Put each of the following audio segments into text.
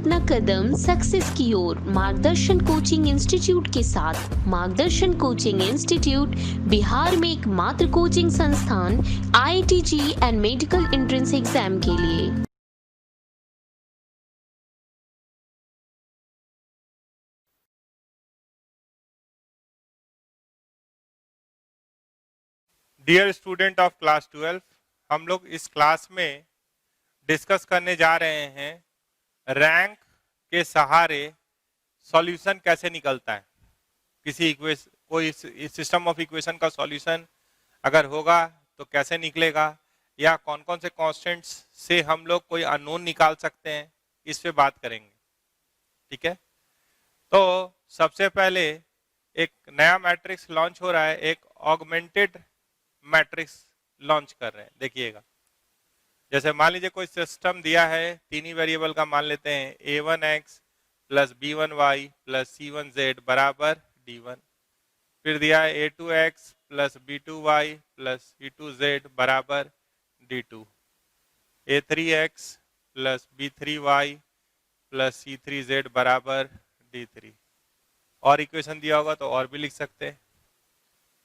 अपना कदम सक्सेस की ओर मार्गदर्शन कोचिंग इंस्टीट्यूट के साथ। मार्गदर्शन कोचिंग इंस्टीट्यूट बिहार में एकमात्र कोचिंग संस्थान IIT and medical entrance exam के लिए। डियर स्टूडेंट ऑफ क्लास 12, हम लोग इस क्लास में डिस्कस करने जा रहे हैं रैंक के सहारे सॉल्यूशन कैसे निकलता है। किसी कोई सिस्टम ऑफ इक्वेशन का सॉल्यूशन अगर होगा तो कैसे निकलेगा, या कौन कौन से कांस्टेंट्स से हम लोग कोई अननोन निकाल सकते हैं, इस पे बात करेंगे। ठीक है, तो सबसे पहले एक नया मैट्रिक्स लॉन्च हो रहा है, एक ऑगमेंटेड मैट्रिक्स लॉन्च कर रहे हैं। देखिएगा, जैसे मान लीजिए कोई सिस्टम दिया है, तीन ही वेरिएबल का मान लेते हैं, a1x plus b1y plus c1z बराबर d1। फिर दिया है a2x plus b2y plus c2z बराबर d2। a3x plus b3y plus c3z बराबर d3। और इक्वेशन दिया होगा तो और भी लिख सकते हैं।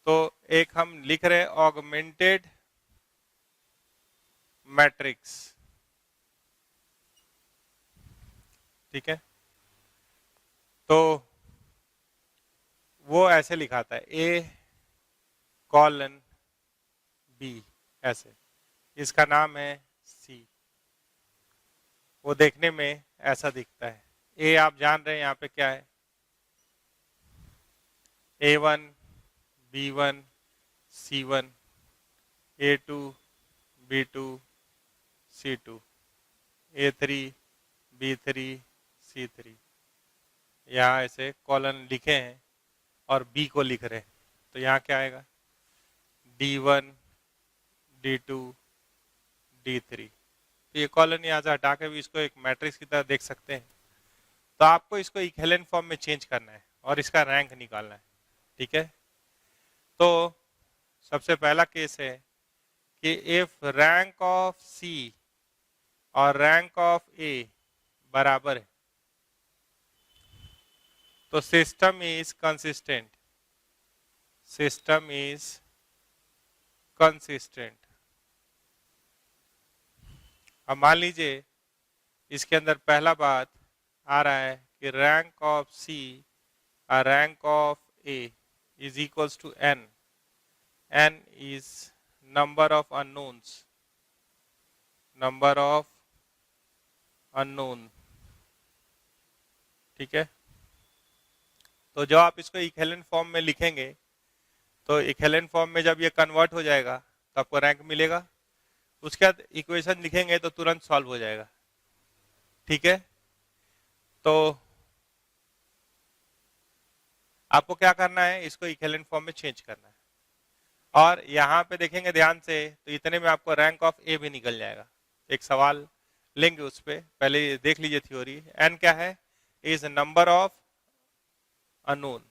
तो एक हम लिख रहे हैं ऑगमेंटेड मैट्रिक्स। ठीक है, तो वो ऐसे लिखाता है a कॉलन b, ऐसे। इसका नाम है c। वो देखने में ऐसा दिखता है। a आप जान रहे हैं यहाँ पे क्या है, a1 b1 c1 a2 b2 c2 a3 b3 c3। यहाँ ऐसे कॉलन लिखे हैं और b को लिख रहे हैं, तो यहाँ क्या आएगा, d1 d2 d3। तो ये कॉलन यहाँ से हटा के भी इसको एक मैट्रिक्स की तरह देख सकते हैं। तो आपको इसको इक्विवेलेंट फॉर्म में चेंज करना है और इसका रैंक निकालना है। ठीक है, तो सबसे पहला केस है कि इफ रैंक ऑफ C और रैंक ऑफ A बराबर है तो system is consistent. System is consistent. अब मान लीजिए इसके अंदर पहला बात आ रहा है कि रैंक ऑफ C और rank of A is equals to n. n is number of unknowns. Number of unknown. ठीक है, तो जब आप इसको इक्विवेलेंट फॉर्म में लिखेंगे तो इक्विवेलेंट फॉर्म में जब ये कन्वर्ट हो जाएगा तो आपको रैंक मिलेगा। उसके बाद इक्वेशन लिखेंगे तो तुरंत सॉल्व हो जाएगा। ठीक है, तो आपको क्या करना है, इसको इक्विवेलेंट फॉर्म में चेंज करना है। और यहाँ पे देखेंगे ध्यान से तो इतने में आपको रैंक ऑफ ए भी निकल जाएगा। एक सवाल लेंगे उस पर, पहले देख लीजिए थ्योरी। एन क्या है, इज नंबर ऑफ अननोन।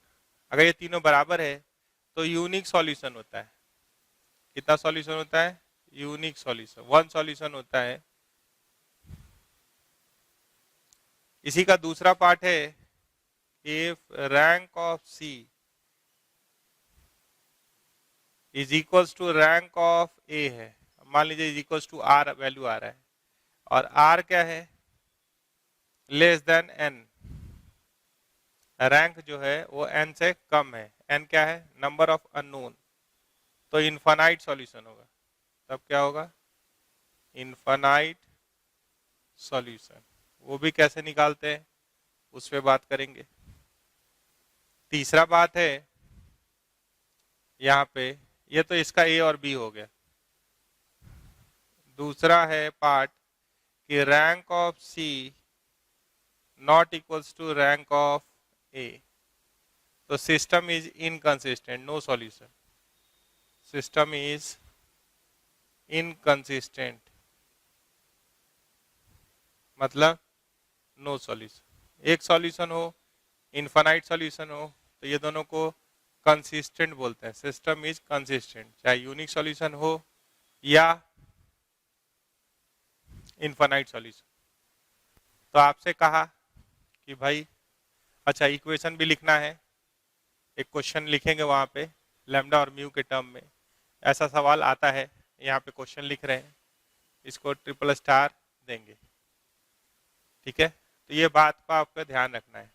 अगर ये तीनों बराबर है तो यूनिक सॉल्यूशन होता है। कितना सॉल्यूशन होता है, यूनिक सॉल्यूशन, वन सॉल्यूशन होता है। इसी का दूसरा पार्ट है, if rank of C is equals to rank of A है, मान लीजिए is equals to R value आ रहा है, और R क्या है, लेस देन n। रैंक जो है वो n से कम है। n क्या है, नंबर ऑफ अननोन। तो इनफाइनाइट सॉल्यूशन होगा। तब क्या होगा, इनफाइनाइट सॉल्यूशन। वो भी कैसे निकालते हैं उस पर बात करेंगे। तीसरा बात है यहाँ पे, ये तो इसका A और B हो गया। दूसरा है पार्ट कि rank of C not equals to rank of A। तो system is inconsistent, no solution. System is inconsistent मतलब नो सॉल्यूशन। एक सॉल्यूशन हो, इनफाइनाइट सॉल्यूशन हो, तो ये दोनों को कंसिस्टेंट बोलते हैं। सिस्टम इज कंसिस्टेंट, चाहे यूनिक सॉल्यूशन हो या इनफाइनाइट सॉल्यूशन। तो आपसे कहा कि भाई अच्छा इक्वेशन भी लिखना है, एक क्वेश्चन लिखेंगे वहां पे लैम्डा और म्यू के टर्म में, ऐसा सवाल आता है, यहाँ पे क्वेश्चन लिख रहे हैं, इसको ट्रिपल स्टार देंगे। ठीक है, तो ये बात का आपका ध्यान रखना है।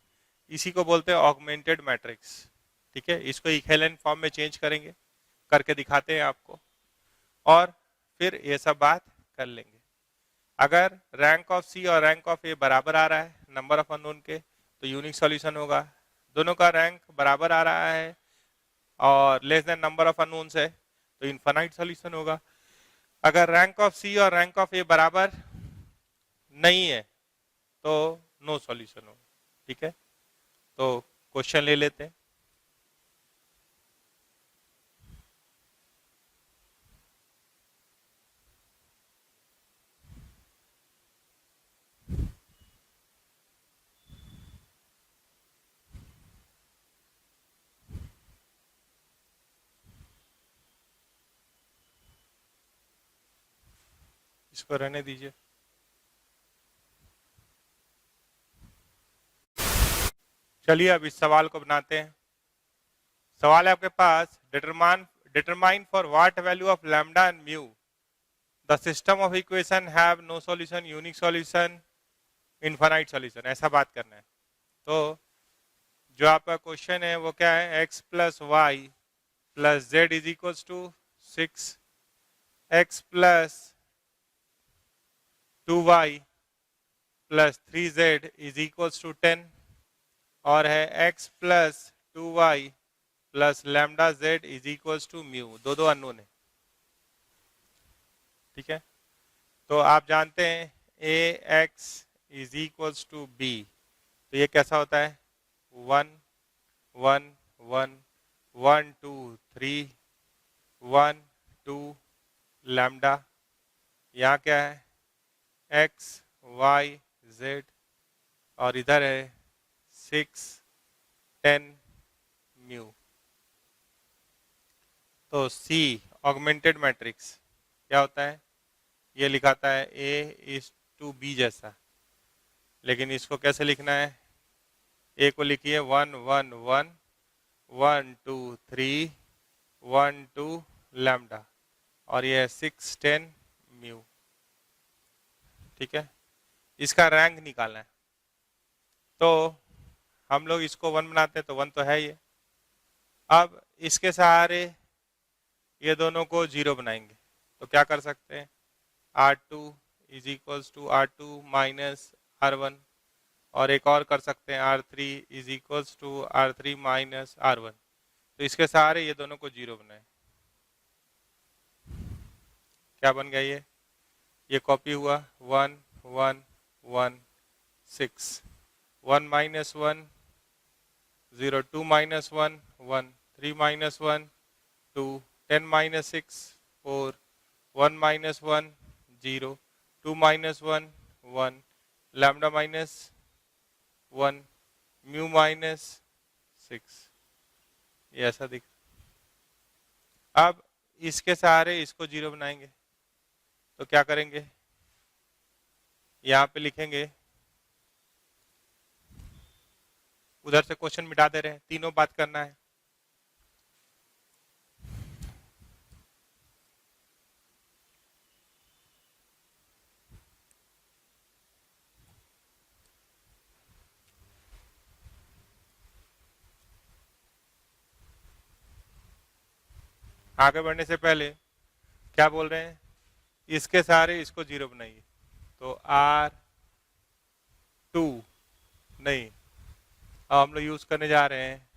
इसी को बोलते हैं ऑगमेंटेड मैट्रिक्स। ठीक है, इसको इक्विवेलेंट फॉर्म में चेंज करेंगे, करके दिखाते हैं आपको, और फिर ये सब बात कर लेंगे। अगर रैंक ऑफ सी और रैंक ऑफ ए बराबर आ रहा है नंबर ऑफ अननोन के, तो यूनिक सॉल्यूशन होगा। दोनों का रैंक बराबर आ रहा है और less than number of unknowns है, तो इनफाइनाइट सॉल्यूशन होगा। अगर रैंक ऑफ सी और रैंक ऑफ ए बराबर नहीं है तो नो सॉल्यूशन होगा। ठीक है, तो क्वेश्चन ले लेते हैं। इसको रहने दीजिए। चलिए अब इस सवाल को बनाते हैं। सवाल है आपके पास, determine for what value of lambda and mu the system of equation have no solution, unique solution, infinite solution, ऐसा बात करना है। तो जो आपका क्वेश्चन है वो क्या है, x plus Y plus Z is equal to 6, x plus 2y plus 3z is equal to 10, और है x plus 2y plus lambda z is equal to mu, दो अननोन है। ठीक है, तो आप जानते हैं ax is equal to b, तो ये कैसा होता है 1 1 1 1 2 3 1 2 लैम्डा, यहाँ क्या है x y z, और इधर है 6 10 म्यू। तो C ऑगमेंटेड मैट्रिक्स क्या होता है, ये लिखाता है A इज टू B जैसा, लेकिन इसको कैसे लिखना है, A को लिखिए 1 1 1 1 2 3 1 2 लैम्डा, और ये 6 10 म्यू। ठीक है, इसका रैंक निकालना है, तो हम लोग इसको 1 बनाते हैं, तो 1 तो है ये। अब इसके सहारे ये दोनों को 0 बनाएंगे, तो क्या कर सकते हैं, R2 is equals to R2 minus R1, और एक और कर सकते हैं R3 is equals to R3 minus R1, तो इसके सहारे ये दोनों को 0 बनाए। क्या बन गया ये कॉपी हुआ 1 1 1 6, 1 minus 1 0, 2 minus 1 1, 3 minus 1 2, 10 minus 6 4, 1 minus 1 0, 2 minus 1 1, lambda minus 1, mu minus 6, ये ऐसा दिख। अब इसके सहारे इसको 0 बनाएंगे, तो क्या करेंगे, यहाँ पे लिखेंगे, उधर से क्वेश्चन मिटा दे रहे हैं, तीनों बात करना है। आगे बढ़ने से पहले क्या बोल रहे हैं, इसके सहारे इसको 0 बनाइए, तो R2 नहीं, अब हम लोग यूज करने जा रहे हैं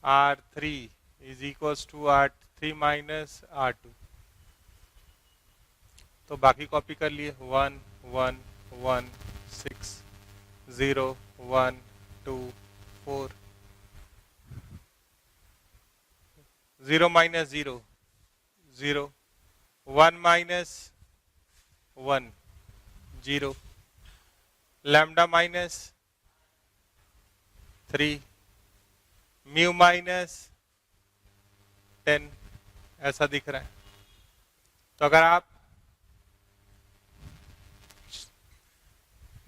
R3 is equals to R3 minus R2, तो बाकी कॉपी कर लिए 1 1 1 6 0 1 2 4, 0 minus 0 0, 1 minus 1 0, lambda minus 3, mu minus 10, ऐसा दिख रहा है। तो अगर आप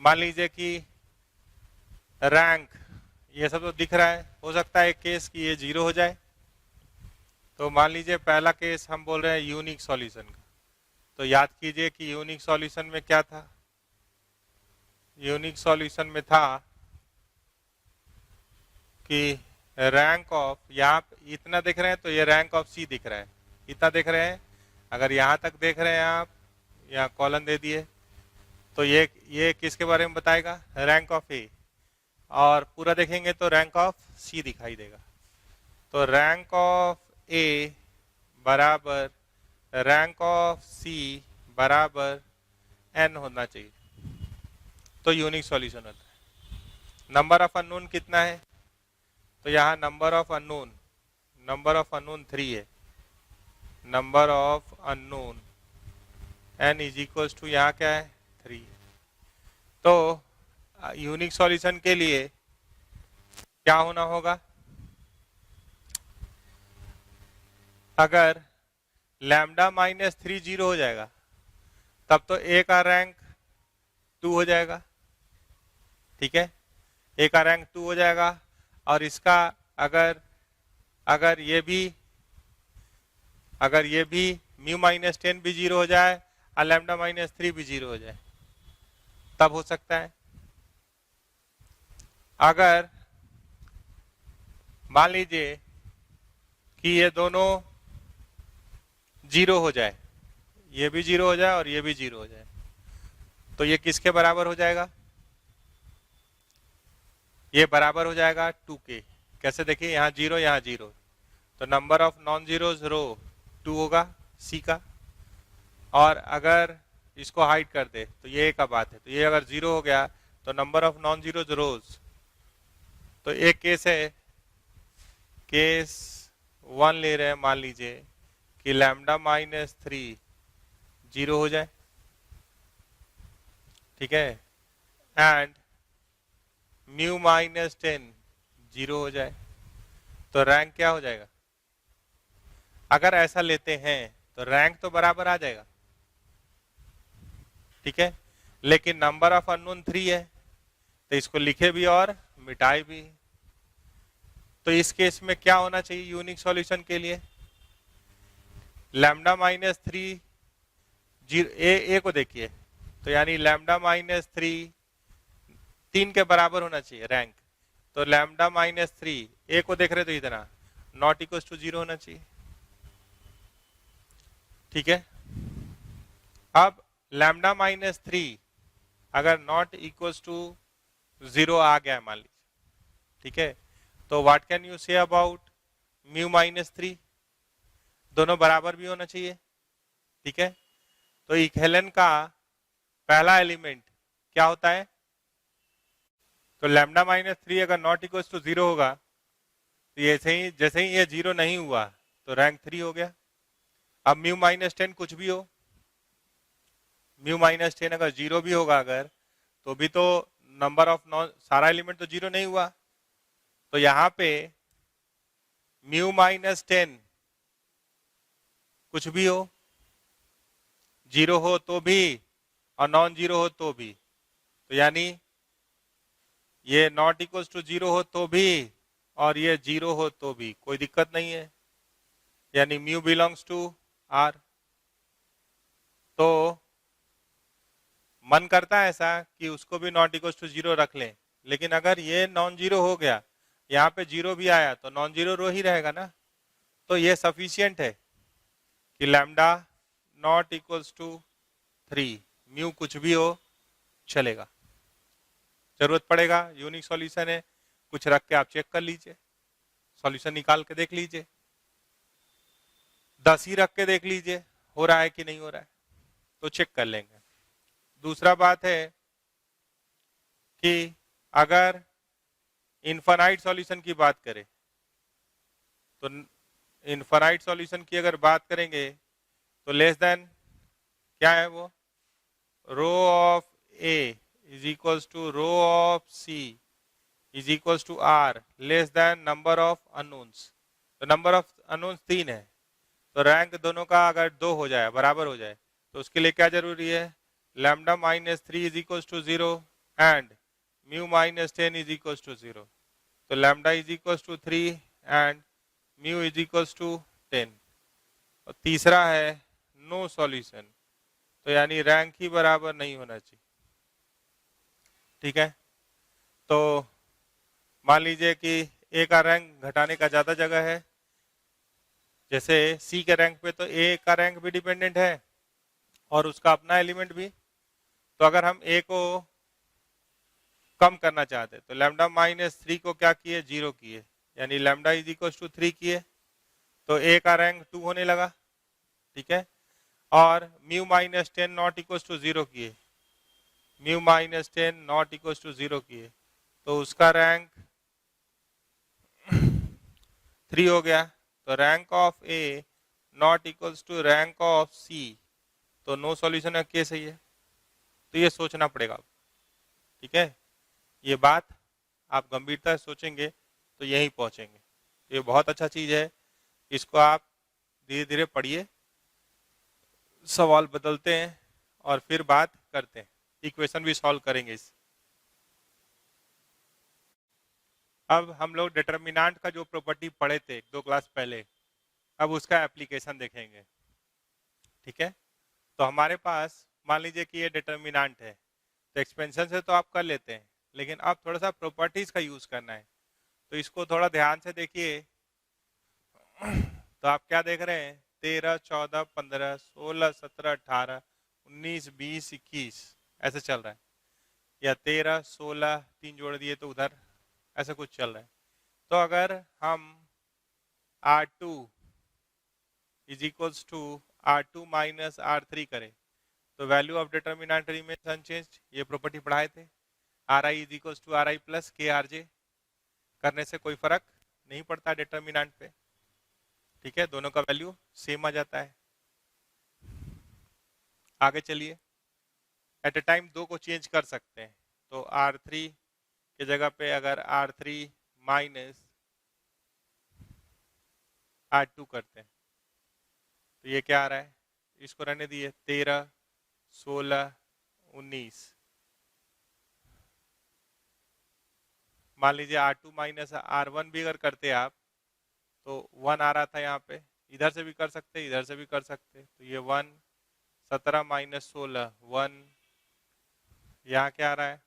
मान लीजिए कि रैंक, ये सब तो दिख रहा है, हो सकता है एक केस कि ये 0 हो जाए। तो मान लीजिए पहला केस हम बोल रहे हैं यूनिक सॉल्यूशन का, तो याद कीजिए कि यूनिक सॉल्यूशन में क्या था, यूनिक सॉल्यूशन में था कि रैंक ऑफ, यहाँ इतना देख रहे हैं तो ये रैंक ऑफ सी दिख रहा है, इतना देख रहे हैं, अगर यहाँ तक देख रहे हैं आप, यहाँ कॉलन दे दिए, तो ये किसके बारे में बताएगा, रैंक ऑफ ए, और पूरा देखेंगे तो रैंक ऑफ सी दिखाई देगा। तो रैंक ऑफ ए बराबर रैंक ऑफ सी बराबर एन होना चाहिए, तो यूनिक सॉल्यूशन होता है। नंबर ऑफ अननोन कितना है, तो यहाँ नंबर ऑफ अननोन 3 है, number of unknown N is equals to यहाँ क्या है 3। तो यूनिक सॉल्यूशन के लिए क्या होना होगा, अगर लैम्डा माइनस 3 0 हो जाएगा तब तो ए का रैंक 2 हो जाएगा, ठीक है, ए का रैंक 2 हो जाएगा, और इसका अगर ये भी म्यू माइनस 10 भी 0 हो जाए और लैम्डा माइनस 3 भी 0 हो जाए तब हो सकता है। अगर मान लीजिए कि ये दोनों 0 हो जाए, ये भी 0 हो जाए और ये भी 0 हो जाए, तो ये किसके बराबर हो जाएगा, ये बराबर हो जाएगा 2 के। कैसे देखिए, यहाँ 0 यहाँ 0, तो नंबर ऑफ नॉन जीरोज रो 2 होगा सी का, और अगर इसको हाइड कर दे तो ये का बात है, तो ये अगर 0 हो गया तो नंबर ऑफ नॉन जीरोज रोज, तो एक केस है, केस 1 ले रहे हैं, मान लीजिए कि लैम्डा माइनस 3 0 हो जाए, ठीक है, एंड म्यू माइनस 10 0 हो जाए, तो रैंक क्या हो जाएगा, अगर ऐसा लेते हैं तो रैंक तो बराबर आ जाएगा, ठीक है, लेकिन नंबर ऑफ अननोन 3 है, तो इसको लिखे भी और मिटाए भी। तो इस केस में क्या होना चाहिए यूनिक सॉल्यूशन के लिए, लैम्डा माइनस 3 ए को देखिए, तो यानी लैम्डा माइनस 3 के बराबर होना चाहिए रैंक, तो लैम्डा माइनस 3 ए को देख रहे तो इतना नॉट इक्वल टू 0 होना चाहिए, ठीक है। अब लैम्डा माइनस 3 अगर नॉट इक्वल टू 0 आ गया मान लीजिए, ठीक है, तो what can you say about mu minus 3, दोनों बराबर भी होना चाहिए, ठीक है। तो इक्विवेलेंट का पहला एलिमेंट क्या होता है, तो लैम्डा माइनस 3 अगर नॉट इक्वल टू 0 होगा तो जैसे ही ये 0 नहीं हुआ तो रैंक 3 हो गया। अब म्यू माइनस 10 कुछ भी हो, म्यू माइनस 10 अगर 0 भी होगा अगर, तो भी तो नंबर ऑफ नॉन, सारा एलिमेंट तो 0 नहीं हुआ, तो यहां पे म्यू माइनस 10 कुछ भी हो, 0 हो तो भी और नॉन 0 हो तो भी, तो यानी ये नॉट इक्वल टू 0 हो तो भी और ये 0 हो तो भी कोई दिक्कत नहीं है, यानी म्यू बिलोंग्स टू आर। तो मन करता है ऐसा कि उसको भी नॉट इक्वल टू 0 रख लें, लेकिन अगर ये नॉन 0 हो गया, यहाँ पे 0 भी आया तो नॉन 0 रो ही रहेगा ना, तो ये सफिशियंट है कि lambda not equals to 3, mu कुछ भी हो चलेगा। जरूरत पड़ेगा, यूनिक सॉल्यूशन है, कुछ रख के आप चेक कर लीजिए, सॉल्यूशन निकाल के देख लीजिए, 10 ही रख के देख लीजिए हो रहा है कि नहीं हो रहा है, तो चेक कर लेंगे। दूसरा बात है कि अगर इनफाइनाइट सॉल्यूशन की बात करें, तो इनफाइनाइट सॉल्यूशन की अगर बात करेंगे तो लेस देन क्या है वो, row of A is equals to row of C is equals to R less than number of unknowns. तो नंबर ऑफ अननोन्स 3 है, तो रैंक दोनों का अगर 2 हो जाए, बराबर हो जाए, तो उसके लिए क्या जरूरी है, lambda minus 3 is equals to 0 and mu minus 10 is equal to 0, तो lambda is equal to 3 and mu is equal to 10। और तीसरा है नो सॉल्यूशन, तो यानी रैंक ही बराबर नहीं होना चाहिए। ठीक है, तो मान लीजिए कि ए का रैंक घटाने का ज़्यादा जगह है, जैसे सी के रैंक पे तो ए का रैंक भी डिपेंडेंट है और उसका अपना एलिमेंट भी। तो अगर हम ए को कम करना चाहते तो लैम्डा माइनस 3 को क्या किए, 0 किए, यानी लैम्डा इज इक्वल टू 3 किए, तो ए का रैंक 2 होने लगा। ठीक है, और mu minus 10 not equal to 0 किए, mu minus 10 not equal to 0 किए, तो उसका रैंक 3 हो गया। तो rank of A not equals to rank of C, तो नो सॉल्यूशन का केस है ये। तो ये सोचना पड़ेगा। ठीक है, ये बात आप गंभीरता से सोचेंगे तो यहीं पहुंचेंगे। ये बहुत अच्छा चीज है, इसको आप धीरे धीरे पढ़िए, सवाल बदलते हैं और फिर बात करते हैं, इक्वेशन भी सॉल्व करेंगे इस। अब हम लोग डिटर्मिनेंट का जो प्रॉपर्टी पढ़े थे 2 क्लास पहले, अब उसका एप्लीकेशन देखेंगे। ठीक है, तो हमारे पास मान लीजिए कि ये डिटर्मिनेंट है, तो एक्सपेंशन से तो आप कर लेते हैं, लेकिन अब थोड़ा सा प्रॉपर्टीज का यूज करना है, तो इसको थोड़ा ध्यान से देखिए। तो आप क्या देख रहे हैं, 13, 14, 15, 16, 17, 18, 19, 20, 21 ऐसे चल रहा है, या 13, 16 3 जोड़ दिए तो उधर ऐसा कुछ चल रहा है। तो अगर हम R2 is equals to R2 minus R3 करें तो value of determinant remains unchanged, ये प्रॉपर्टी पढ़ाए थे। Ri is equals to Ri plus KRJ करने से कोई फर्क नहीं पड़ता डिटर्मिनेंट पे। ठीक है, दोनों का वैल्यू सेम आ जाता है। आगे चलिए, एट ए टाइम 2 को चेंज कर सकते हैं, तो R3 की जगह पे अगर R3 माइनस R2 करते हैं तो ये क्या आ रहा है, इसको रहने दिए, 13, 16, 19। मान लीजिए R2 माइनस R1 भी अगर करते आप तो 1 आ रहा था यहाँ पे, इधर से भी कर सकते, इधर से भी कर सकते, तो ये 1, 17 माइनस 16 1, यहाँ क्या आ रहा है,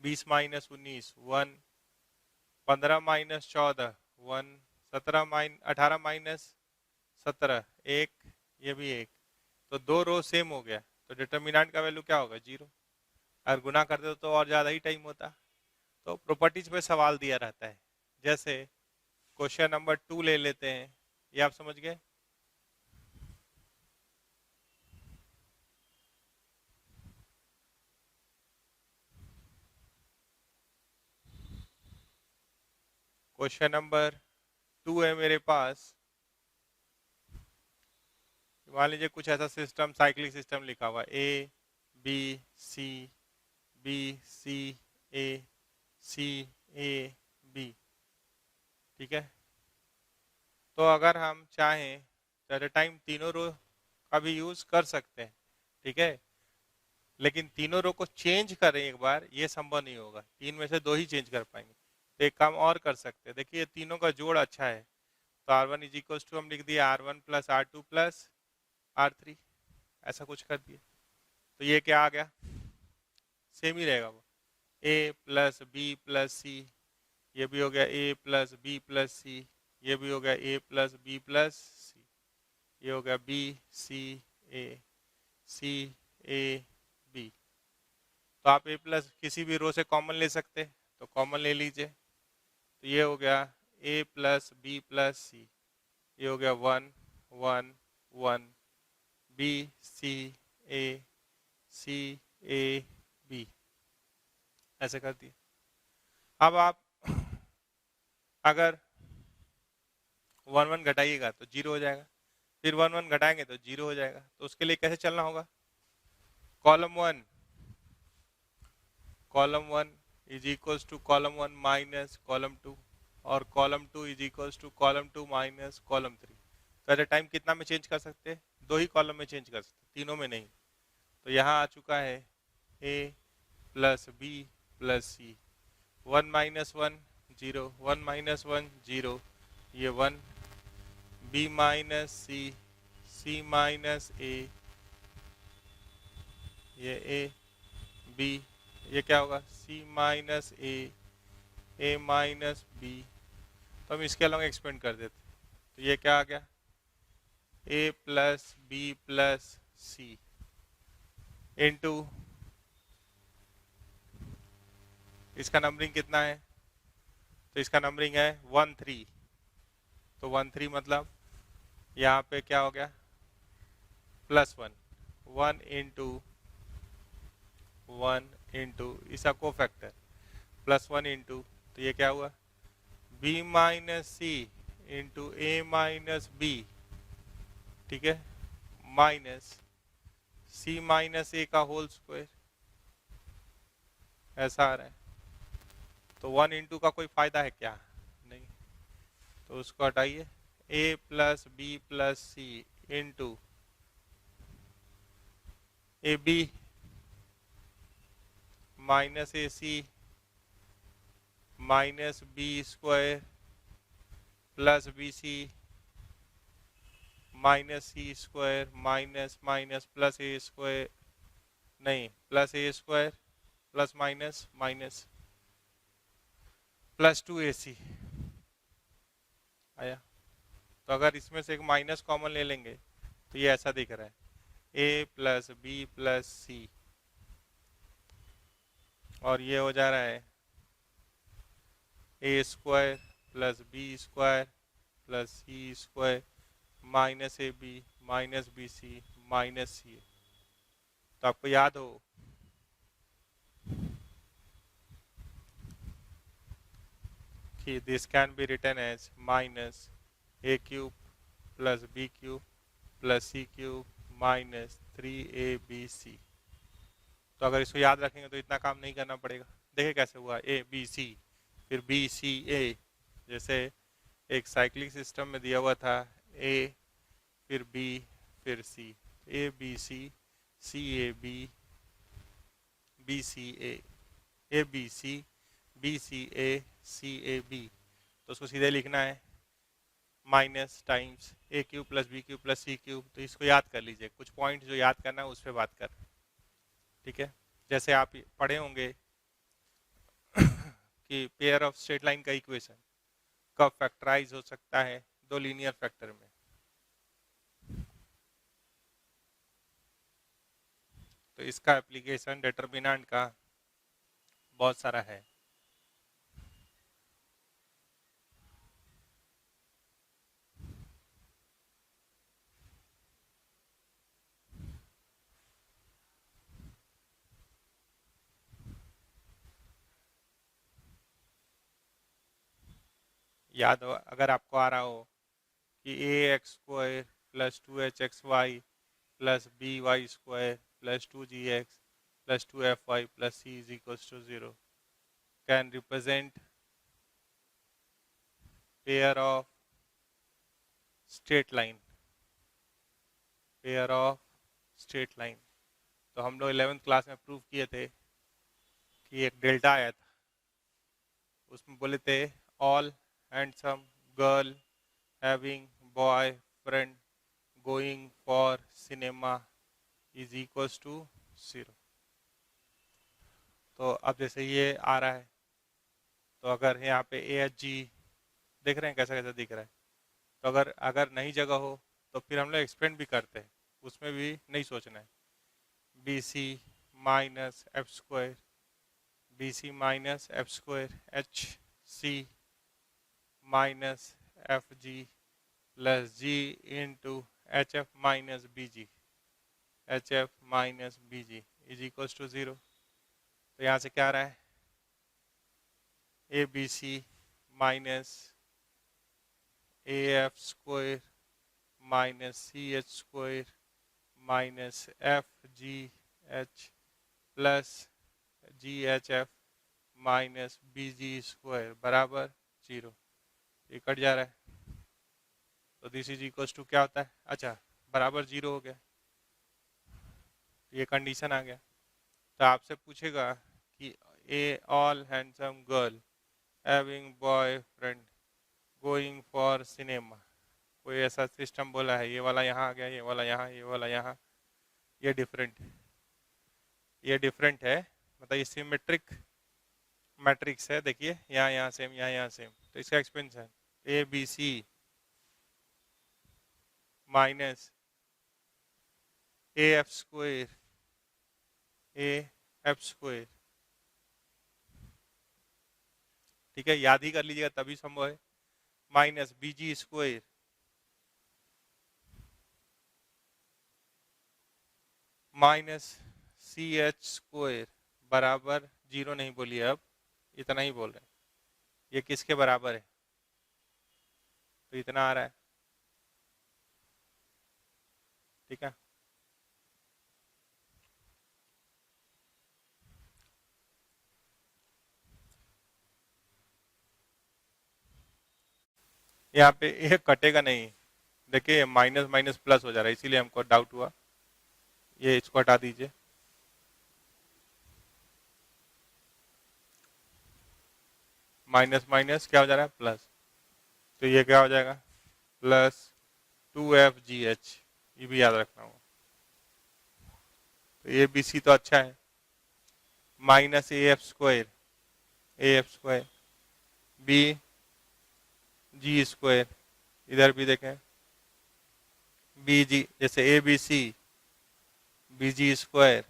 20 माइनस 19 1, 15 माइनस 14 1, 18 माइनस 17 1, ये भी 1, तो 2 रो सेम हो गया, तो डिटर्मिनेंट का वैल्यू क्या होगा, 0। अगर गुना करते तो और ज़्यादा ही टाइम होता। तो प्रॉपर्टीज पे सवाल दिया रहता है, जैसे क्वेश्चन नंबर 2 ले लेते हैं, ये आप समझ गए। क्वेश्चन नंबर 2 है मेरे पास, मान लीजिए कुछ ऐसा सिस्टम, साइक्लिक सिस्टम लिखा हुआ, A B C B C A C A B. ठीक है, तो अगर हम चाहें तो एट ए टाइम तीनों रो का भी यूज कर सकते हैं। ठीक है, लेकिन तीनों रो को चेंज करें एक बार, ये संभव नहीं होगा, 3 में से 2 ही चेंज कर पाएंगे। तो एक काम और कर सकते हैं, देखिए तीनों का जोड़ अच्छा है, तो R1 इज इक्वल टू हम लिख दिए R1 plus R2 plus R3, ऐसा कुछ कर दिए, तो ये क्या आ गया, सेम ही रहेगा वो, A प्लस बी प्लस सी, ये भी हो गया A प्लस बी प्लस सी, ये भी हो गया A प्लस बी प्लस सी, ये हो गया B C A B। तो आप A प्लस किसी भी रो से कॉमन ले सकते हैं, तो कॉमन ले लीजिए, तो ये हो गया A प्लस बी प्लस सी, ये हो गया 1 1 1, B C A B, ऐसे कर दिए। अब आप अगर 1 1 घटाइएगा तो 0 हो जाएगा, फिर 1 1 घटाएंगे तो 0 हो जाएगा, तो उसके लिए कैसे चलना होगा, column 1 is equals to column 1 minus column 2, और column 2 is equals to column 2 minus column 3। तो एट ए टाइम कितना में चेंज कर सकते हैं, 2 ही कॉलम में चेंज कर सकते, तीनों में नहीं। तो यहाँ आ चुका है A plus B plus C, 1 minus 1 0, 1 minus 1 0, ये 1, B minus C minus A, ये ए बी, ये क्या होगा C minus A minus B. तो हम इसके अलग एक्सपेंड कर देते, तो ये क्या आ गया ए plus B plus c into, इसका नंबरिंग कितना है, तो इसका नंबरिंग है 1 3, तो 1 3 मतलब यहाँ पे क्या हो गया प्लस 1, 1 इंटू इसका को फैक्टर प्लस 1 इंटू, तो ये क्या हुआ b minus C into A minus B, ठीक है, माइनस सी माइनस ए का होल स्क्वायर, ऐसा आ रहा है। तो 1 इंटू का कोई फायदा है क्या, नहीं, तो उसको हटाइए, a plus B plus c into a B minus a c minus B square plus B C minus C square minus minus plus a square, नहीं plus a square plus minus minus plus 2ac आया। तो अगर इसमें से एक minus common ले लेंगे तो ये ऐसा दिख रहा है a plus B plus c, और ये हो जा रहा है ए square plus B square plus C square minus a B minus B C minus c. तो आपको याद हो कि this can be written as minus a cube plus b cube plus c cube minus 3ab। तो अगर इसको याद रखेंगे तो इतना काम नहीं करना पड़ेगा। देखिए कैसे हुआ ए बी सी फिर बी सी ए, जैसे एक साइक्लिक सिस्टम में दिया हुआ था ए फिर बी फिर c, A B C A B C A B C A C A b. तो उसको सीधे लिखना है minus times a cube plus b cube plus c cube. तो इसको याद कर लीजिए, कुछ पॉइंट जो याद करना है उस पर बात कर, ठीक है। जैसे आप पढ़े होंगे कि पेयर ऑफ स्ट्रेट लाइन का इक्वेशन कब फैक्टराइज हो सकता है, दो लीनियर फैक्टर में। तो इसका एप्लीकेशन डिटरमिनेंट का बहुत सारा है। याद हो, अगर आपको आ रहा हो कि a x square plus 2h(xy) plus b y square plus 2g(x) plus 2f(y) plus c is equals to 0 can represent pair of straight line, pair of straight line. तो हम लोग 11th क्लास में प्रूव किए थे कि एक delta आया था, उसमें बोले थे all handsome girl having boyfriend going for cinema is equals to 0। तो अब जैसे ये आ रहा है, तो अगर यहाँ पे ए एच जी देख रहे हैं कैसा कैसा दिख रहा है, तो अगर नहीं जगह हो तो फिर हम लोग एक्सपेंड भी करते हैं, उसमें भी नहीं सोचना है। B C minus F square B C minus F square H C minus F G plus G into H F minus B G, H F minus B G is equals to 0। तो यहाँ से क्या आ रहा है A B C minus A F square minus C H square minus F G H plus G H F minus B ji square बराबर 0। ये cut जा रहा है, तो दिस इज इक्वल्स टू क्या होता है, अच्छा बराबर 0 हो गया, ये कंडीशन आ गया। तो आपसे पूछेगा कि a all handsome girl having boyfriend going for cinema, कोई ऐसा सिस्टम बोला है, ये वाला यहाँ आ गया, ये वाला यहाँ, ये वाला यहाँ, ये डिफरेंट है, मतलब ये सिमेट्रिक मैट्रिक्स है। देखिए यहाँ यहाँ सेम, यहाँ यहाँ सेम, तो इसका expansion a B C minus A F square ठीक है, याद ही कर लीजिएगा तभी संभव है, माइनस बी जी square minus C H square बराबर 0 नहीं बोलिए, अब इतना ही बोल रहे हैं। ये किसके बराबर है, तो इतना आ रहा है, ठीक है। यहाँ पे ये कटेगा नहीं, देखिए माइनस माइनस प्लस हो जा रहा है, इसीलिए हमको डाउट हुआ। ये इसको हटा दीजिए, माइनस माइनस क्या हो जा रहा है, प्लस, तो ये क्या हो जाएगा, प्लस 2FGH, ये भी याद रखना होगा। तो ए बी सी तो अच्छा है, minus A F square B ji square, इधर भी देखें बी जी, जैसे A B C B ji square,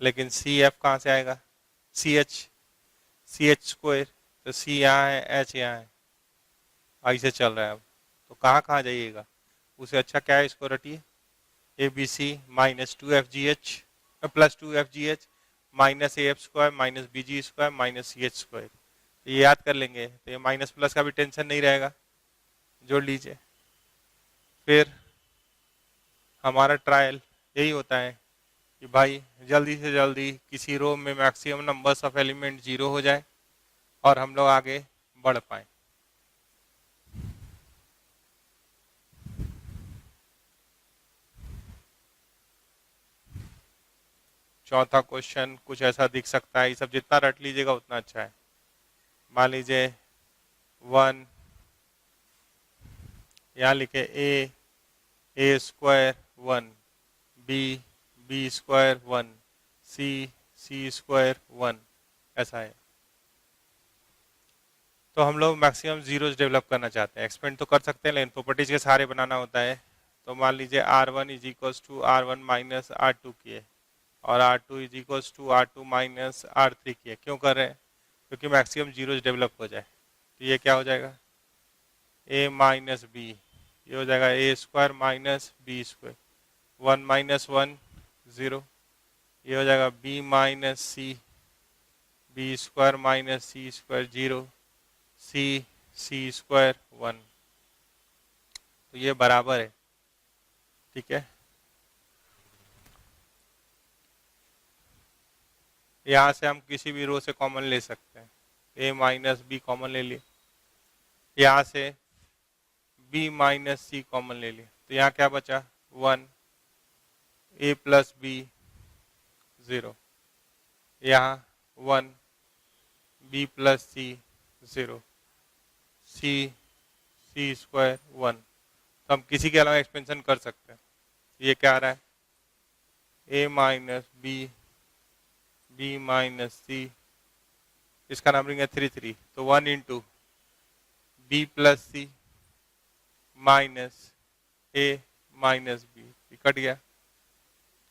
लेकिन सी एफ कहाँ से आएगा, सी एच स्क्वायर, तो सी यहाँ है, एच यहाँ है, ऐसे चल रहा है। अब तो कहाँ कहाँ जाइएगा, उसे अच्छा क्या है, इसको रटिए, a B C minus 2FGH plus 2FGH minus A F square minus B ji square minus C H square, ये याद कर लेंगे, तो ये माइनस प्लस का भी टेंशन नहीं रहेगा, जोड़ लीजिए। फिर हमारा ट्रायल यही होता है कि भाई जल्दी से जल्दी किसी रो में मैक्सिमम नंबर्स ऑफ एलिमेंट 0 हो जाए और हम लोग आगे बढ़ पाए। चौथा क्वेश्चन कुछ ऐसा दिख सकता है, ये सब जितना रट लीजिएगा उतना अच्छा है। मान लीजिए 1, यहाँ लिखे ए square 1, B square 1, C square 1, ऐसा है। तो हम लोग मैक्सिमम जीरोस डेवलप करना चाहते हैं, एक्सपेंड तो कर सकते हैं लेकिन प्रॉपर्टीज के सहारे बनाना होता है। तो मान लीजिए R1 is equals to R1 minus R2 किए और R2 is equals to R2 minus R3 किए। क्यों कर रहे हैं, क्योंकि मैक्सिमम जीरोस डेवलप हो जाए। तो ये क्या हो जाएगा, a माइनस बी, ये हो जाएगा a square minus B square, 1 minus 1 0, ये हो जाएगा बी माइनस सी, बी स्क्वायर माइनस सी स्क्वायर 0, सी स्क्वायर 1। तो ये बराबर है, ठीक है। यहाँ से हम किसी भी रो से कॉमन ले सकते हैं, a माइनस बी कॉमन ले लिए, यहाँ से b माइनस सी कॉमन ले लिए, तो यहाँ क्या बचा 1, a प्लस बी 0, यहाँ 1 b प्लस सी 0, सी स्क्वायर 1। तो हम किसी के अलावा एक्सपेंशन कर सकते हैं। ये क्या आ रहा है, a माइनस बी माइनस सी, इसका नंबरिंग है 3 3, तो 1 into B plus C minus A minus B, cut गया।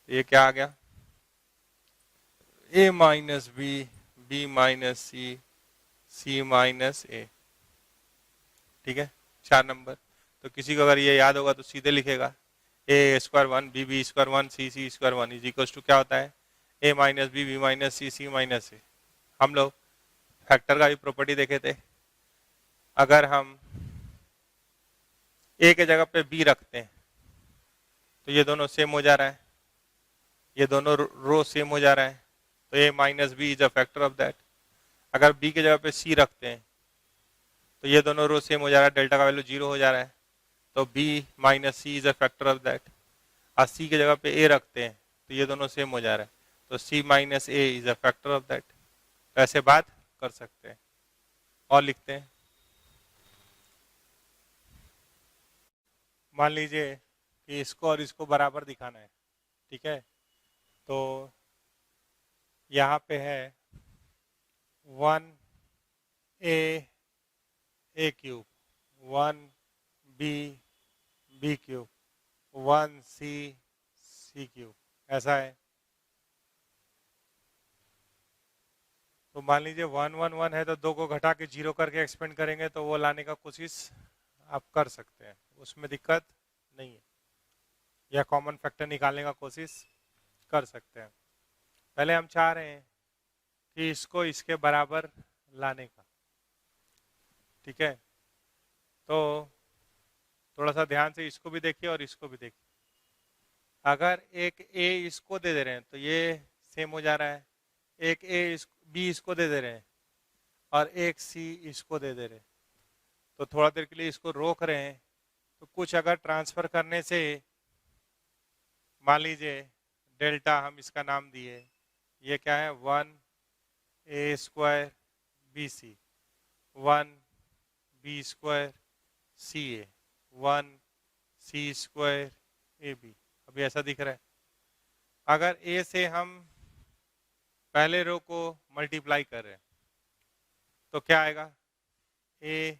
ये क्या आ गया, ए minus B minus C minus ए, ठीक है। 4 नंबर। तो किसी को अगर ये याद होगा तो सीधे लिखेगा A square 1 B square 1 C square 1 is equal to क्या होता है, A minus B minus C minus A. हम लोग फैक्टर का भी प्रॉपर्टी देखे थे, अगर हम ए के जगह पे बी रखते हैं तो ये दोनों सेम हो जा रहा है, ये दोनों रो सेम हो जा रहा है, तो A minus B is a factor of that. अगर बी के जगह पे सी रखते हैं तो ये दोनों रो सेम हो जा रहा है, डेल्टा का वैल्यू 0 हो जा रहा है, तो B minus C is a factor of that. और सी की जगह पे ए रखते हैं तो ये दोनों सेम हो जा रहा है, तो c minus A is a factor of that. ऐसे बात कर सकते हैं। और लिखते हैं, मान लीजिए कि इसको और इसको बराबर दिखाना है, ठीक है। तो यहाँ पे है 1a cube, 1b B cube, 1c cube, ऐसा है। तो मान लीजिए 1 1 1 है तो 2 को घटा के 0 करके एक्सपेंड करेंगे तो वो लाने का कोशिश आप कर सकते हैं, उसमें दिक्कत नहीं है। या कॉमन फैक्टर निकालने का कोशिश कर सकते हैं। पहले हम चाह रहे हैं कि इसको इसके बराबर लाने का, ठीक है। तो थोड़ा सा ध्यान से इसको भी देखिए और इसको भी देखिए। अगर एक a इसको दे दे रहे हैं तो ये सेम हो जा रहा है, एक b इसको दे दे रहे हैं और एक c इसको दे दे रहे हैं। तो थोड़ा देर के लिए इसको रोक रहे हैं, तो कुछ अगर ट्रांसफर करने से, मान लीजिए डेल्टा हम इसका नाम दिए, ये क्या है 1a square B C, 1b square C A, 1c square A B. अभी ऐसा दिख रहा है। अगर a से हम पहले रो को मल्टीप्लाई कर रहे हैं तो क्या आएगा, A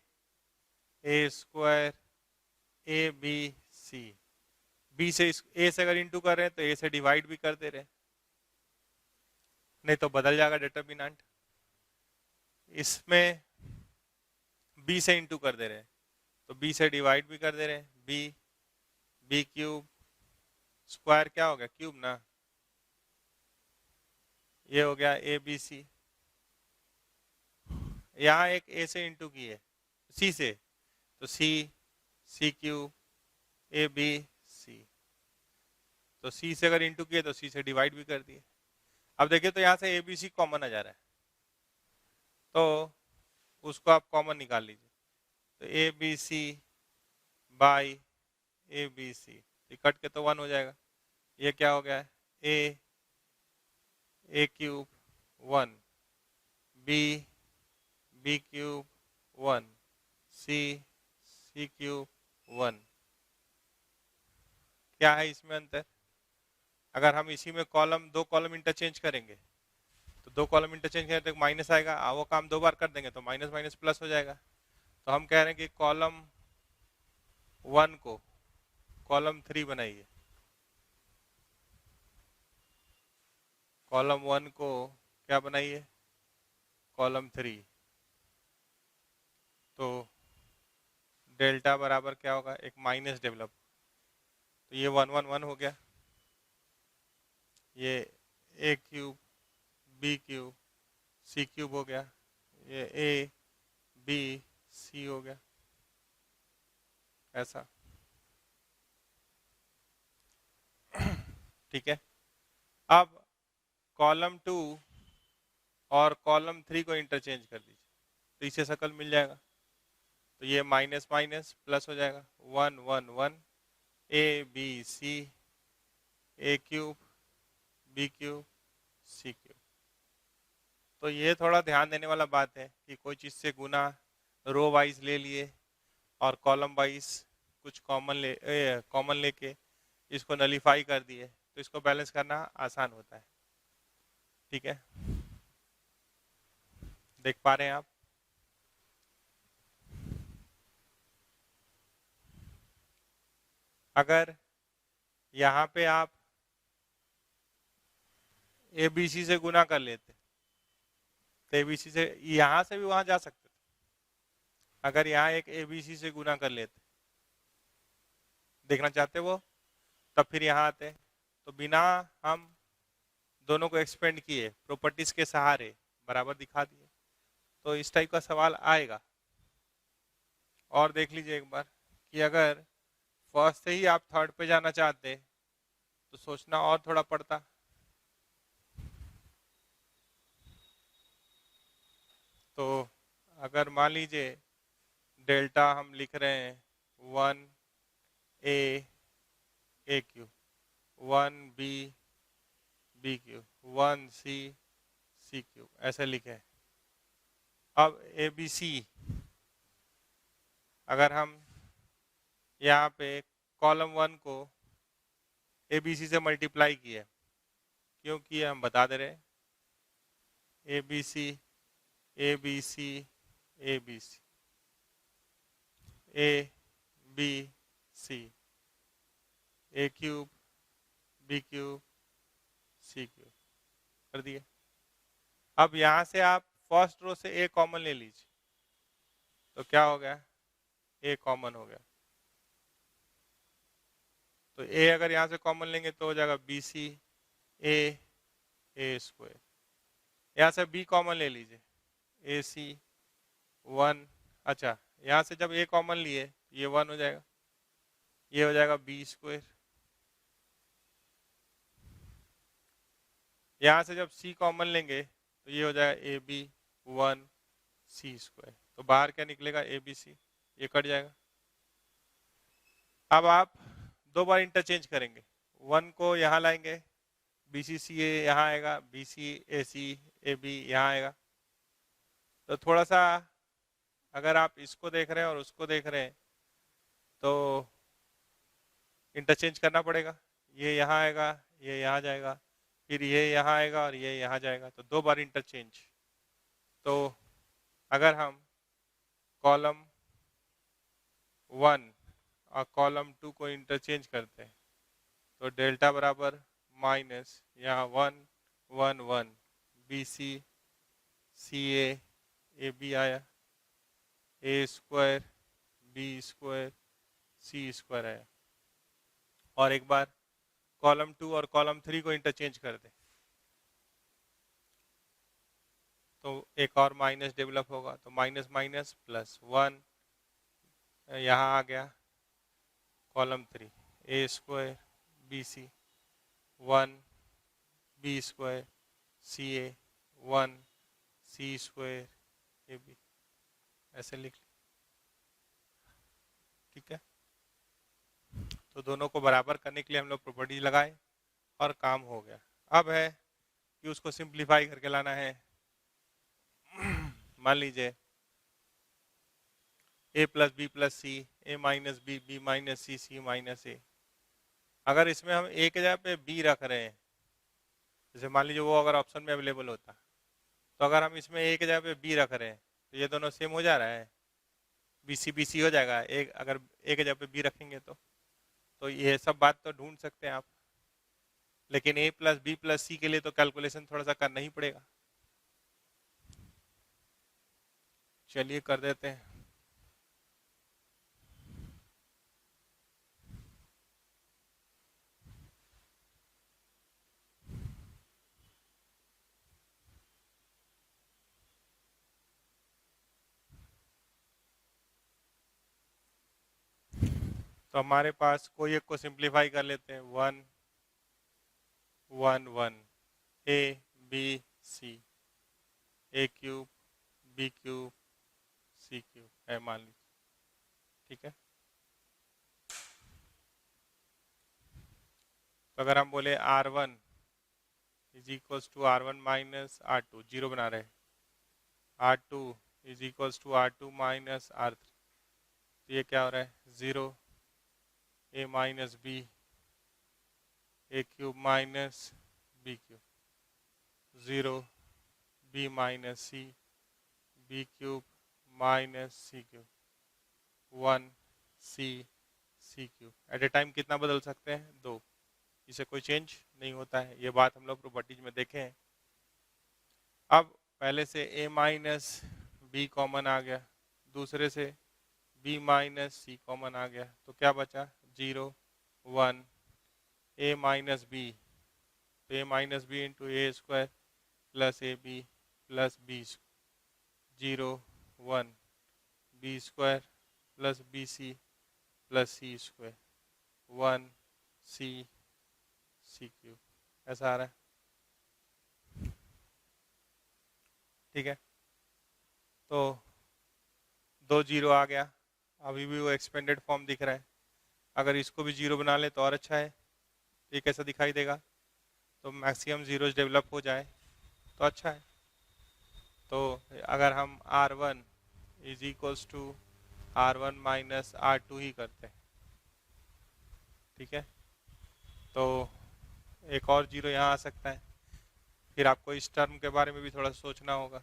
square A B C. B से ए से अगर इंटू कर रहे हैं तो ए से डिवाइड भी कर दे रहे हैं, नहीं तो बदल जाएगा डिटरमिनेंट। इसमें बी से इंटू कर दे रहे हैं तो बी से डिवाइड भी कर दे रहे हैं, बी क्यूब स्क्वायर क्या हो गया, क्यूब ना, ये हो गया ए बी सी। यहाँ एक ए से इंटू की है सी से, तो सी क्यूब ए बी सी। तो सी से अगर इंटू किए तो सी से डिवाइड भी कर दिए। अब देखिए तो यहाँ से ए बी सी कॉमन आ जा रहा है, तो उसको आप कॉमन निकाल लीजिए। तो A B C by A B C, cut के तो 1 हो जाएगा। ये क्या हो गया है, ए cube 1, B cube 1, C cube 1। क्या है इसमें अंतर? अगर हम इसी में दो कॉलम इंटरचेंज करेंगे तो दो कॉलम इंटरचेंज करें तो माइनस आएगा, वो काम 2 बार कर देंगे तो माइनस माइनस प्लस हो जाएगा। तो हम कह रहे हैं कि कॉलम 1 को कॉलम 3 बनाइए, कॉलम 1 को क्या बनाइए, कॉलम 3। तो डेल्टा बराबर क्या होगा, एक माइनस डेवलप, तो ये 1 1 1 हो गया, ये ए cube B cube C cube हो गया, ये ए बी सी हो गया, ऐसा। ठीक है। अब कॉलम 2 और कॉलम 3 को इंटरचेंज कर दीजिए तो इसे शकल मिल जाएगा। तो ये माइनस माइनस प्लस हो जाएगा, 1 1 1 A B C, A cube B cube C cube. तो ये थोड़ा ध्यान देने वाला बात है कि कोई चीज़ से गुना रो वाइज ले लिए और कॉलम वाइज कुछ कॉमन लेके इसको नलीफाई कर दिए तो इसको बैलेंस करना आसान होता है। ठीक है, देख पा रहे हैं आप? अगर यहाँ पे आप ए बी सी से गुना कर लेते तो ए बी सी से यहाँ से भी वहां जा सकते थे। अगर यहाँ एक ए बी सी से गुना कर लेते, देखना चाहते वो, तब फिर यहाँ आते तो बिना हम दोनों को एक्सपेंड किए प्रॉपर्टीज के सहारे बराबर दिखा दिए। तो इस टाइप का सवाल आएगा। और देख लीजिए एक बार कि अगर फर्स्ट से ही आप थर्ड पे जाना चाहते तो सोचना और थोड़ा पड़ता। तो अगर मान लीजिए डेल्टा हम लिख रहे हैं 1 A cube, 1 B B cube, 1c C cube, ऐसे लिखे। अब ए बी सी, अगर हम यहाँ पे कॉलम 1 को ए बी सी से मल्टीप्लाई किए, क्यों किए हम बता दे रहे। A B C, A B C, A B C, A B C, A cube, B cube, C cube कर दिए। अब यहाँ से आप फर्स्ट रो से ए कॉमन ले लीजिए, तो क्या हो गया, ए कॉमन हो गया। तो ए अगर यहाँ से कॉमन लेंगे तो हो जाएगा बी सी ए स्क्वायर। यहाँ से बी कॉमन ले लीजिए, ए सी 1। अच्छा, यहाँ से जब ए कॉमन लिए ये 1 हो जाएगा, ये हो जाएगा बी स्क्वायर। यहाँ से जब सी कॉमन लेंगे तो ये हो जाएगा ए बी 1 सी स्क्वायर। तो बाहर क्या निकलेगा, ए बी सी, ये कट जाएगा। अब आप दो बार इंटरचेंज करेंगे, 1 को यहाँ लाएंगे, बी सी सी ए यहाँ आएगा, बी सी ए बी यहाँ आएगा। तो थोड़ा सा अगर आप इसको देख रहे हैं और उसको देख रहे हैं तो इंटरचेंज करना पड़ेगा। ये यहाँ आएगा, ये यहाँ जाएगा, फिर ये यहाँ आएगा और ये यहाँ जाएगा, तो दो बार इंटरचेंज। तो अगर हम कॉलम 1 और कॉलम 2 को इंटरचेंज करते हैं तो डेल्टा बराबर माइनस यहाँ 1 1 1 B C C A B आया, ए स्क्वायर बी स्क्वायर सी स्क्वायर आया। और एक बार कॉलम 2 और कॉलम 3 को इंटरचेंज कर दें तो एक और माइनस डेवलप होगा, तो माइनस माइनस प्लस 1 यहाँ आ गया। Column 3 A square B C 1 B square C A 1 C square A B, ऐसे लिख लें। ठीक है, तो दोनों को बराबर करने के लिए हम लोग प्रॉपर्टीज लगाए और काम हो गया। अब है कि उसको सिंप्लीफाई करके लाना है। मान लीजिए ए plus B plus C, A minus B, B minus C, C minus ए। अगर इसमें हम ए के जगह पे बी रख रहे हैं, जैसे मान लीजिए वो अगर ऑप्शन में अवेलेबल होता, तो अगर हम इसमें ए के जगह पे बी रख रहे हैं तो ये दोनों सेम हो जा रहा है, बी सी हो जाएगा। एक अगर ए के जगह पे बी रखेंगे तो ये सब बात तो ढूंढ सकते हैं आप, लेकिन ए प्लस बी प्लस सी के लिए तो कैलकुलेशन थोड़ा सा करना ही पड़ेगा। चलिए कर देते हैं। तो हमारे पास कोई एक को सिंप्लीफाई कर लेते हैं। 1 1 1 A B C, A cube B cube C cube है मान लीजिए। ठीक है, तो अगर हम बोले R1 is equals to R1 minus R2, zero बना रहे, R2 is equals to R2 minus R3, तो ये क्या हो रहा है, 0 A minus B, A cube minus B cube, 0 B minus C, B cube minus C cube, 1 C C cube. At a time कितना बदल सकते हैं, 2। इसे कोई चेंज नहीं होता है, ये बात हम लोग प्रॉपर्टीज में देखे हैं। अब पहले से a माइनस बी कॉमन आ गया, दूसरे से b माइनस सी कॉमन आ गया, तो क्या बचा, 0 1 a माइनस बी, तो a minus B into A square plus A B plus B, 0 1 B square plus B C plus C square 1 C C cube, ऐसा आ रहा है। ठीक है, तो 2 0 आ गया, अभी भी वो एक्सपेंडेड फॉर्म दिख रहा है। अगर इसको भी 0 बना ले तो और अच्छा है। ये कैसा दिखाई देगा, तो मैक्सिमम जीरोज डेवलप हो जाए तो अच्छा है। तो अगर हम R1 is equals to R1 minus R2 ही करते हैं, ठीक है, तो एक और जीरो यहाँ आ सकता है। फिर आपको इस टर्म के बारे में भी थोड़ा सोचना होगा।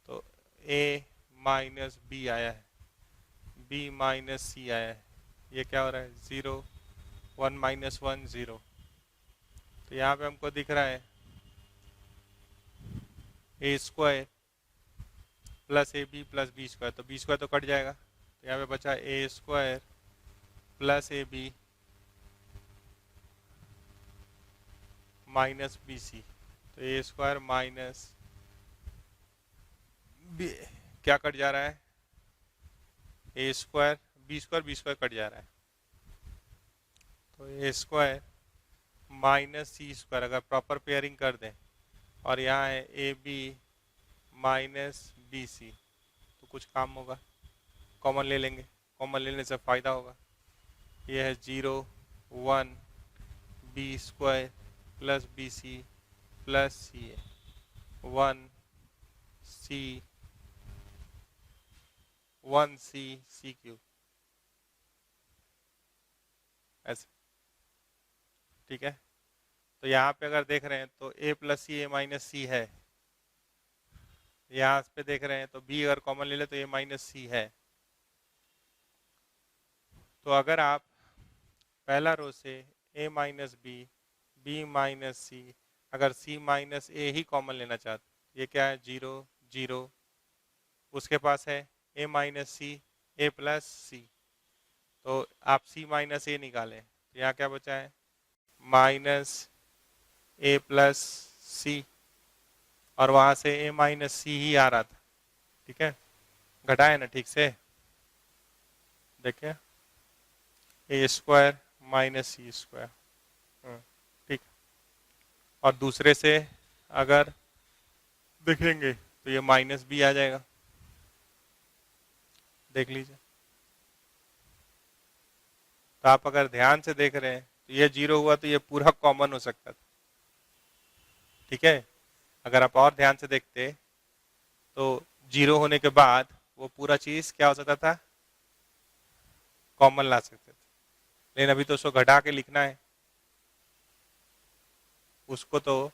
तो A माइनस बी आया है, B माइनस सी आया है, ये क्या हो रहा है, 0 1 माइनस 1 0। तो यहाँ पे हमको दिख रहा है ए square plus A B plus B square, तो बी स्क्वायर तो कट जाएगा, तो यहाँ पे बचा A square plus A B minus B C. तो ए स्क्वायर माइनस बी क्या कट जा रहा है, ए स्क्वायर बी स्क्वायर कट जा रहा है, तो A square minus C square अगर प्रॉपर पेयरिंग कर दें, और यहाँ है A B minus B C, तो कुछ काम होगा, कॉमन ले लेंगे, कॉमन लेने से फ़ायदा होगा। ये है 0 1 B square plus B C plus C A 1 C cube, ऐसे, ठीक है। तो यहाँ पे अगर देख रहे हैं तो a plus C A minus C है, यहाँ पे देख रहे हैं तो b अगर कॉमन ले ले तो a माइनस सी है। तो अगर आप पहला रो से a माइनस बी माइनस सी, अगर c माइनस ए ही कॉमन लेना चाहते, ये क्या है 0 0, उसके पास है a minus C A plus C, तो आप c माइनस ए निकालें, तो यहाँ क्या बचा है माइनस ए प्लस सी, और वहाँ से ए माइनस सी ही आ रहा था, ठीक है, घटाए ना ठीक से, देखिए ए स्क्वायर माइनस सी स्क्वायर, ठीक। और दूसरे से अगर देखेंगे तो ये माइनस बी आ जाएगा, देख लीजिए। तो आप अगर ध्यान से देख रहे हैं तो ये 0 हुआ तो ये पूरा कॉमन हो सकता था, ठीक है। अगर आप और ध्यान से देखते तो 0 होने के बाद वो पूरा चीज क्या हो सकता था, कॉमन ला सकते थे, लेकिन अभी तो उसको घटा के लिखना है, उसको तो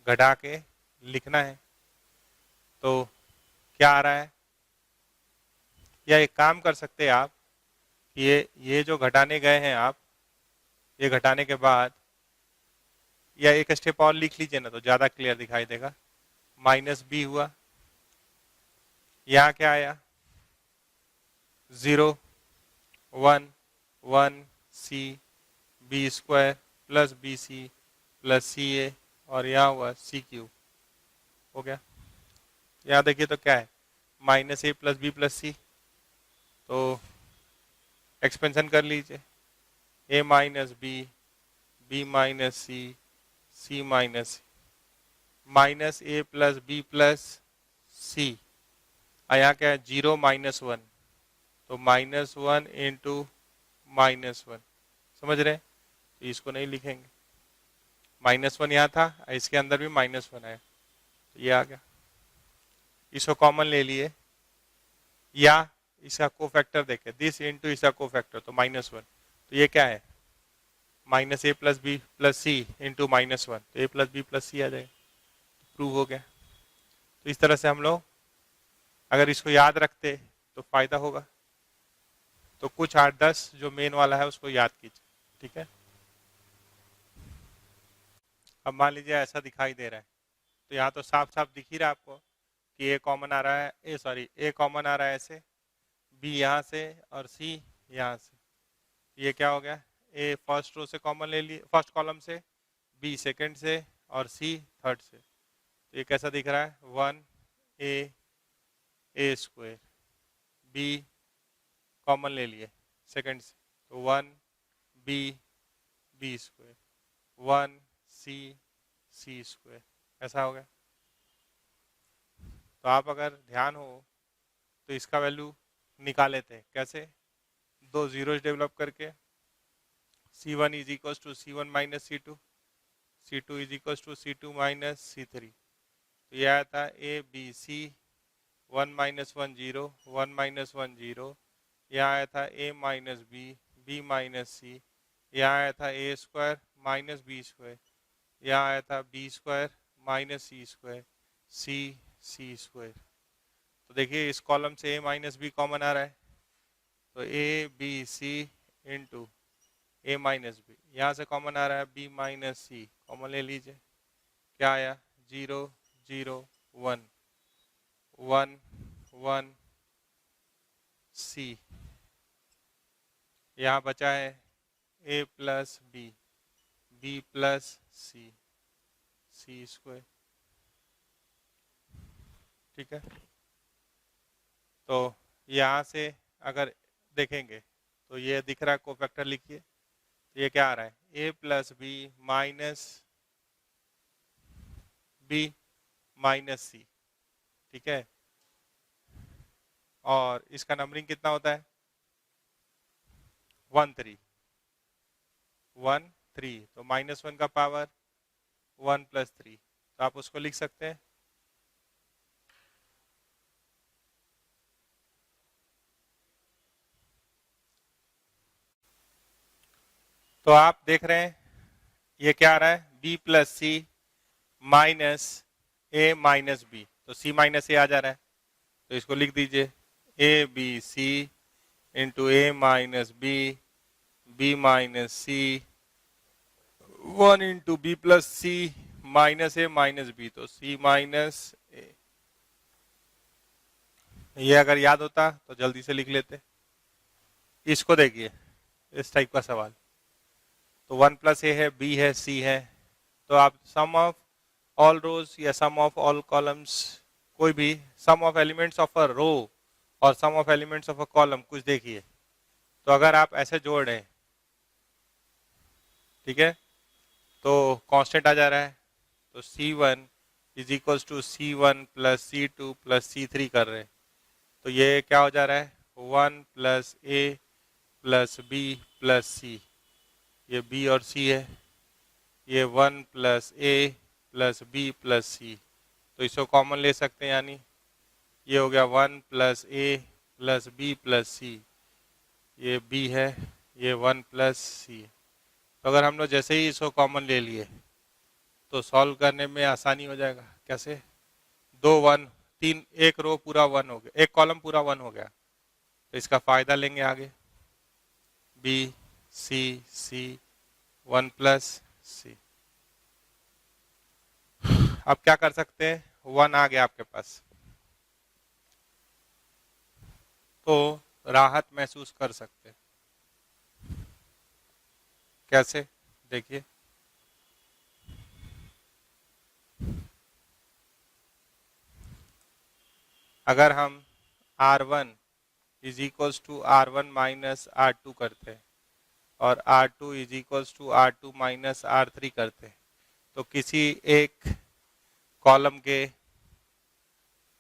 घटा के लिखना है। तो क्या आ रहा है, या एक काम कर सकते हैं आप, ये जो घटाने गए हैं आप, ये घटाने के बाद या एक स्टेप और लिख लीजिए ना तो ज्यादा क्लियर दिखाई देगा। माइनस बी हुआ, यहाँ क्या आया 0 1 1 C B square plus B C plus C A, और यहाँ हुआ सी क्यूब, हो गया। यहाँ देखिए तो क्या है माइनस ए प्लस बी प्लस सी, तो एक्सपेंशन कर लीजिए, ए minus B minus C minus C, minus ए प्लस बी प्लस सी, यहाँ क्या है 0 माइनस 1, तो माइनस 1 इंटू माइनस 1, समझ रहे हैं, तो इसको नहीं लिखेंगे, माइनस 1 यहाँ था, इसके अंदर भी माइनस 1 आया, तो ये आ गया, इसको कॉमन ले लिए, या इसका कोफैक्टर देखे दिस इंटू इसका कोफैक्टर, तो माइनस 1, तो ये क्या है माइनस ए plus B plus c into minus 1, तो ए प्लस बी प्लस सी आ जाएगा, प्रूव हो गया। तो इस तरह से हम लोग अगर इसको याद रखते तो फायदा होगा। तो कुछ 8-10 जो मेन वाला है उसको याद कीजिए, ठीक है। अब मान लीजिए ऐसा दिखाई दे रहा है, तो यहाँ तो साफ साफ दिख ही रहा है आपको कि ए कॉमन आ रहा है, ए कॉमन आ रहा है ऐसे, बी यहाँ से और सी यहाँ से, ये क्या हो गया ए फर्स्ट रो से कॉमन ले लिए, फर्स्ट कॉलम से, बी सेकंड से और सी थर्ड से, तो ये कैसा दिख रहा है 1 ए स्क्वायर, बी कॉमन ले लिए सेकंड से, तो 1 बी स्क्वायर, 1 सी स्क्वायर, ऐसा हो गया। तो आप अगर ध्यान हो तो इसका वैल्यू निकाल लेते हैं, कैसे, दो जीरोज डेवलप करके, C1 is equal to C1 minus C2, C2 is equal to C2 minus C3। तो ये आया था A B C 1 minus 1 0 1 minus 1 0। यहाँ आया था A minus B B minus C. यहाँ आया था A square minus B square. यहाँ आया था बी स्क्वायर माइनस सी स्क्वायर सी सी स्क्वायर। तो देखिए इस कॉलम से ए माइनस बी कॉमन आ रहा है, तो A B C into A minus B. यहाँ से कॉमन आ रहा है बी माइनस सी, कॉमन ले लीजिए। क्या आया 0 0 1 1 1 सी। यहाँ बचा है A plus B plus C C square. ठीक है, तो यहाँ से अगर देखेंगे तो ये दिख रहा है, कोफैक्टर लिखिए। तो ये क्या आ रहा है A plus B minus B minus C. ठीक है, और इसका नंबरिंग कितना होता है 1 3 1 3। तो -1 का पावर 1 + 3, तो आप उसको लिख सकते हैं। तो आप देख रहे हैं ये क्या आ रहा है b + c minus a minus B. तो c माइनस ए आ जा रहा है, तो इसको लिख दीजिए A B C into A minus B minus C 1 into B plus C minus A minus B. तो c माइनस ए। ये अगर याद होता तो जल्दी से लिख लेते। इसको देखिए इस टाइप का सवाल, तो 1 + a है, b है, c है, तो आप सम ऑफ ऑल रोज या सम ऑफ ऑल कॉलम्स, कोई भी sum of elements of a row और sum of elements of a column कुछ देखिए। तो अगर आप ऐसे जोड़ रहे हैं, ठीक है, तो कांस्टेंट आ जा रहा है, तो C1 is equals to C1 + C2 + C3 कर रहे हैं। तो ये क्या हो जा रहा है 1 + a + b + c। ये b और c है, ये 1 + a + b + c। तो इसको कॉमन ले सकते हैं, यानी ये हो गया 1 + a + b + c। ये b है, ये 1 + c। तो अगर हम लोग जैसे ही इसको कॉमन ले लिए तो सॉल्व करने में आसानी हो जाएगा। कैसे 2 1 3, एक रो पूरा 1 हो गया, एक कॉलम पूरा 1 हो गया। तो इसका फायदा लेंगे आगे, b c c 1 + c। अब क्या कर सकते हैं 1 आ गया आपके पास, तो राहत महसूस कर सकते हैं। कैसे देखिए, अगर हम R1 is equals to R1 minus R2 करते हैं और R2 is equals to R2 minus R3 करते हैं, तो किसी एक कॉलम के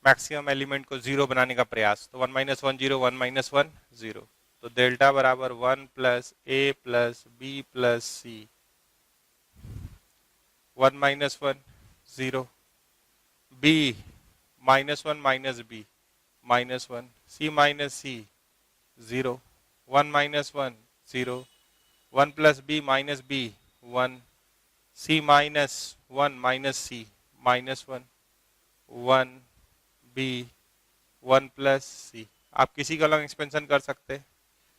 मैक्सिमम एलिमेंट को 0 बनाने का प्रयास, तो 1 - 1 0 1 - 1 0। तो डेल्टा बराबर 1 + a + b + c 1 - 1 0 b -1 - b -1 c - c 0 1 - 1 0 1 + b - b 1 c -1 - c -1 1 b 1 + c। आप किसी का अलग एक्सपेंशन कर सकते हैं,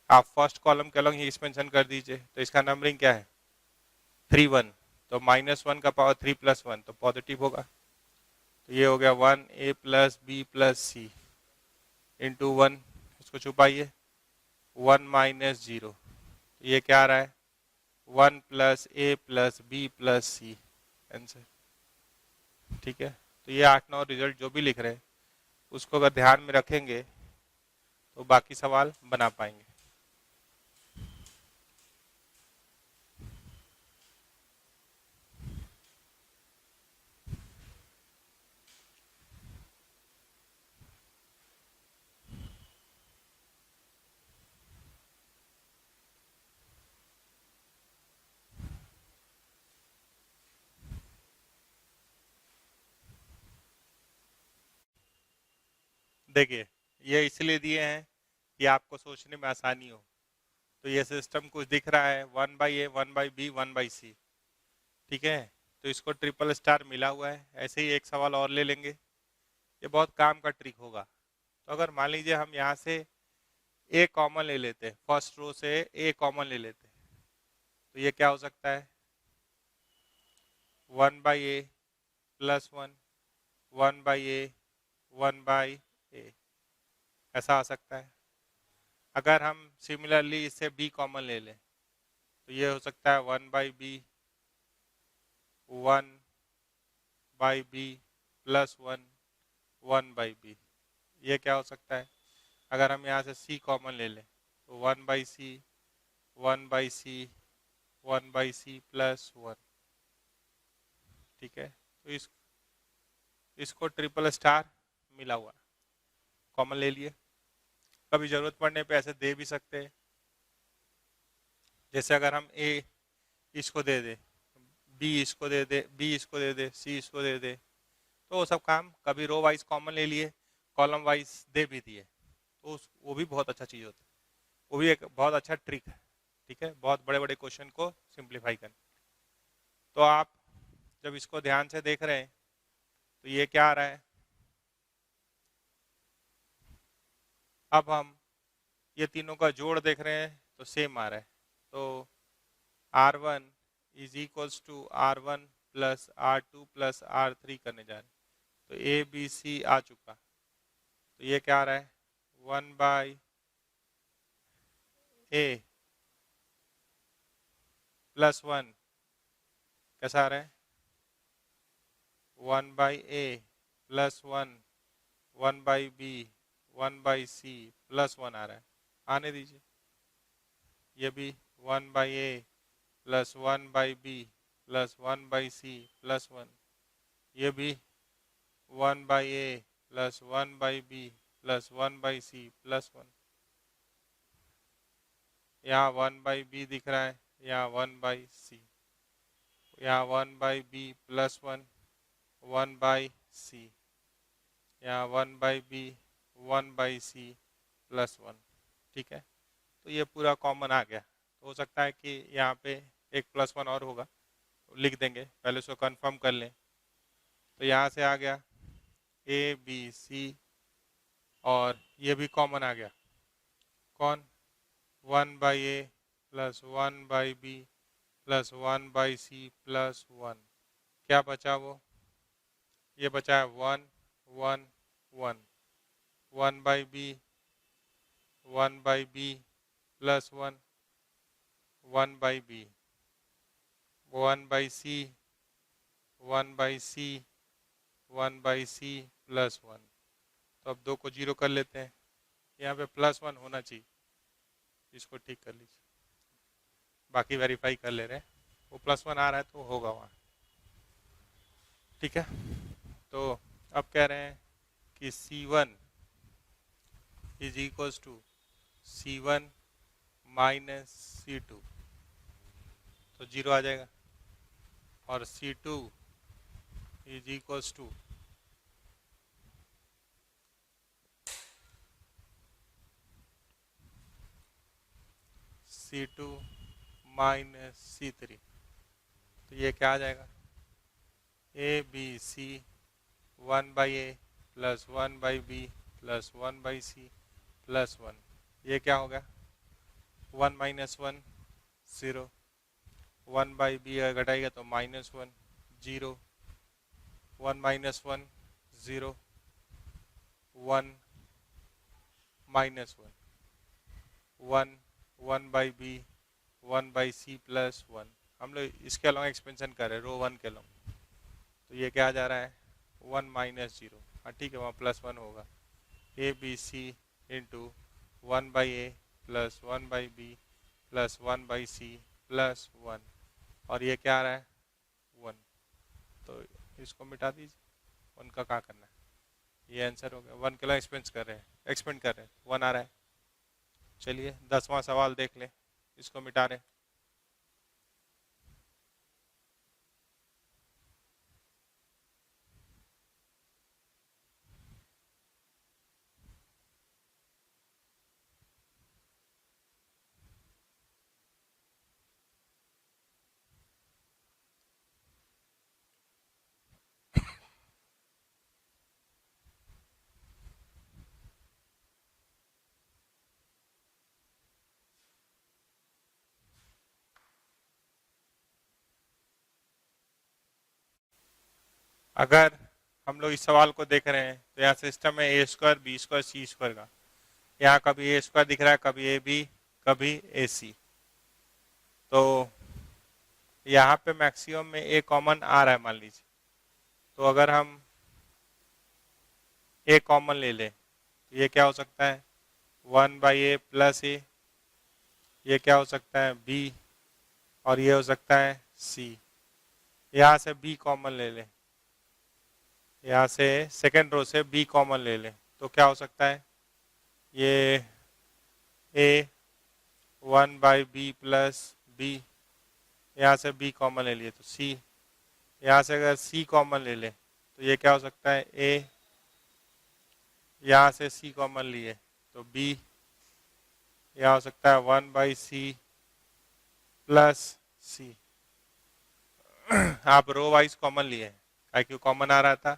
आप फर्स्ट कॉलम के अलग ही एक्सपेंशन कर दीजिए। तो इसका नंबरिंग क्या है 3 1, तो -1 का पावर 3 + 1 तो पॉजिटिव होगा। तो ये हो गया 1 a + b + c इंटू 1, इसको छुपाइए 1 - 0। तो ये क्या आ रहा है 1 + a + b + c आंसर। ठीक है, तो ये 8 9 रिजल्ट जो भी लिख रहे हैं उसको अगर ध्यान में रखेंगे तो बाकी सवाल बना पाएंगे। देखिए, ये इसलिए दिए हैं कि आपको सोचने में आसानी हो। तो ये सिस्टम कुछ दिख रहा है 1/A 1/B 1/C, ठीक है। तो इसको ट्रिपल स्टार मिला हुआ है। ऐसे ही एक सवाल और ले लेंगे, ये बहुत काम का ट्रिक होगा। तो अगर मान लीजिए हम यहाँ से ए कॉमन ले लेते हैं, फर्स्ट रो से ए कॉमन ले लेते हैं, तो ये क्या हो सकता है 1/A +1 1/A 1/A, ऐसा आ सकता है। अगर हम सिमिलरली इससे बी कॉमन ले लें तो ये हो सकता है 1/B 1/B +1 1/B। ये क्या हो सकता है? अगर हम यहाँ से सी कॉमन ले लें तो 1/C 1/C 1/C +1, ठीक है। तो इसको ट्रिपल स्टार मिला हुआ कॉमन ले लिए। कभी जरूरत पड़ने पे ऐसे दे भी सकते हैं, जैसे अगर हम ए इसको दे दे, बी इसको दे दे, बी इसको दे दे, सी इसको दे दे, तो वो सब काम कभी रो वाइज कॉमन ले लिए, कॉलम वाइज दे भी दिए, तो वो भी बहुत अच्छा चीज़ होता है। वो भी एक बहुत अच्छा ट्रिक है, ठीक है, बहुत बड़े बड़े क्वेश्चन को सिंप्लीफाई करने। तो आप जब इसको ध्यान से देख रहे हैं तो ये क्या आ रहा है, अब हम ये तीनों का जोड़ देख रहे हैं तो सेम आ रहा है। तो R1 is equals to R1 plus R2 plus R3 करने जा रहे हैं। तो ए बी सी आ चुका, तो ये क्या आ रहा है 1/A +1, कैसा आ रहा है 1/A +1 1/B 1/C +1 आ रहा है, आने दीजिए। ये भी 1/A + 1/B + 1/C +1, ये भी 1/A + 1/B + 1/C +1, यहाँ 1/B दिख रहा है, यहाँ 1/C, यहाँ 1/B +1 1/C, यहाँ 1/B 1/C +1, ठीक है। तो ये पूरा कॉमन आ गया। तो हो सकता है कि यहाँ पे एक +1 और होगा, तो लिख देंगे, पहले उसको कंफर्म कर लें। तो यहाँ से आ गया ए बी सी, और ये भी कॉमन आ गया, कौन 1/A + 1/B + 1/C +1, क्या बचा वो, ये बचा है 1 1 1 1/B 1/B +1 1/B 1/C 1/C 1/C +1। तो अब 2 को 0 कर लेते हैं, यहाँ पे +1 होना चाहिए, इसको ठीक कर लीजिए, बाकी वेरीफाई कर ले रहे हैं, वो +1 आ रहा है तो होगा वहाँ, ठीक है। तो अब कह रहे हैं कि C1 is equals to C1 minus C2, तो 0 आ जाएगा, और C2 is equals to C2 minus C3, तो ये क्या आ जाएगा A B C 1/A + 1/B + 1/C +1, ये क्या हो गया 1 - 1 0, 1/B अगर घटाएगा तो -1 0, 1 - 1 0 1 -1 1 1/B 1/C +1, हम लोग इसके अलॉन्ग एक्सपेंशन कर रहे हैं रो 1 के अलॉन्ग, तो ये क्या जा रहा है 1 - 0, हाँ ठीक है, वहाँ +1 होगा, A B C into 1/A + 1/B + 1/C +1, और ये क्या आ रहा है 1, तो इसको मिटा दीजिए, 1 का क्या करना है, ये आंसर हो गया। 1 के लिए एक्सपेंड कर रहे हैं 1 आ रहा है। चलिए 10वां सवाल देख लें, इसको मिटा रहे हैं। अगर हम लोग इस सवाल को देख रहे हैं तो यहाँ सिस्टम में ए स्क्वायर बी स्क्वायर सी स्क्वायर का, यहाँ कभी ए स्क्वायर दिख रहा है, कभी ए बी, कभी ए सी। तो यहाँ पे मैक्सिमम में ए कॉमन आ रहा है मान लीजिए। तो अगर हम ए कॉमन ले लें तो ये क्या हो सकता है 1/a प्लस ए, ये क्या हो सकता है बी, और ये हो सकता है सी। यहाँ से बी कॉमन ले लें, यहाँ से सेकेंड रो से बी कॉमन ले लें तो क्या हो सकता है ये a 1/b प्लस बी, यहाँ से b कॉमन ले लिए तो c, यहाँ से अगर c कॉमन ले लें तो ये क्या हो सकता है a, यहाँ से c कॉमन लिए तो b, यहाँ हो सकता है 1/c प्लस c। आप रो वाइज कॉमन लिए, क्यों कॉमन आ रहा था